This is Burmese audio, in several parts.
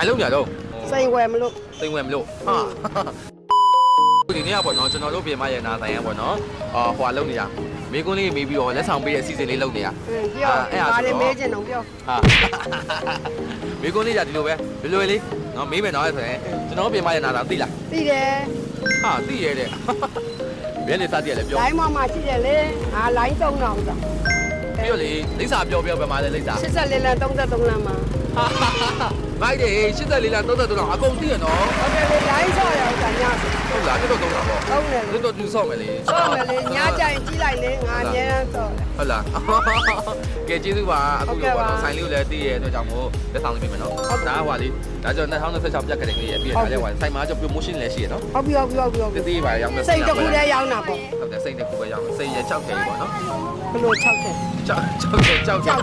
ဘာလုပ်ကြတော့ စိန်ဝယ်မလို့ သိဝင်မလို့ဟာဒီနေ့ကပေါ့နော်ကျွန်တော်တို့ပြင်မရဲ့နာဆိုင်ရပေါ့နော်ဟိုကလုပ်နေတာမိကွန်းလေးမေးပြီးတော့လက်ဆောင်ပေးတဲ့အစီအစဉ်လေးလုပ်နေတာ ပြောဒါလေးမေးချင်တော့ပြော ဟာမိကွန်းလေးじゃဒီလိုပဲလွယ်လေးနော်မေးမယ်နော်ဆိုရင်ကျွန်တော်ပြင်မရဲ့နာဆိုင်သိလား သိတယ် ဟာသိရဲတဲ့ဘယ်နေစားတည်းလဲပြော လိုင်းမရှိတယ်လေဟာလိုင်း3000တော့ ပြီးတော့လေလိမ့်စာပြောပဲမှာလဲလိမ့်စာ 84လမ်း33လမ်းမှာ မိုက်တယ်84လမ်း33တော့အကုန်သိရနော် ဟုတ်တယ်လေလိုင်းဆော့ရအောင်ကည ဟုတ်လားတော်တော်တော့ပေါ့ ဟုတ်တယ်လေ တော်တူဆော့မယ်လေ ဆော့မယ်လေညကြရင်ကြီးလိုက်လေငါအများအားဆော့တယ် ဟုတ်လားကဲကျေးဇူးပါအခုလိုပေါ့နော်ဆိုင်လေးကိုလည်းသိရတဲ့အတွက်ကြောင့်မို့လက်ဆောင်လေးပေးမယ်နော်ဒါကဟွာလေးဒါကြောင့်2026ပြတ်ခတဲ့လေးရပြီးဒါလည်းဟွာဆိုင်မှာကျ promotion လည်းရှိရနော် ဟုတ်ပြီ တတိပါရောင်းမယ် စိတ်တစ်ခုတည်းရောင်းတာပေါ့ ဟုတ်တယ်စိတ်တစ်ခုပဲရောင်းစိတ်ရ6ခဲပေါ့နော် ဘလို့6တယ် ကြောက်ကြောက်ဟုတ်ပြီ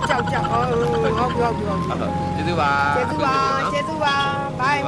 ကျေးဇူးပါ ကျေးဇူးပါ bye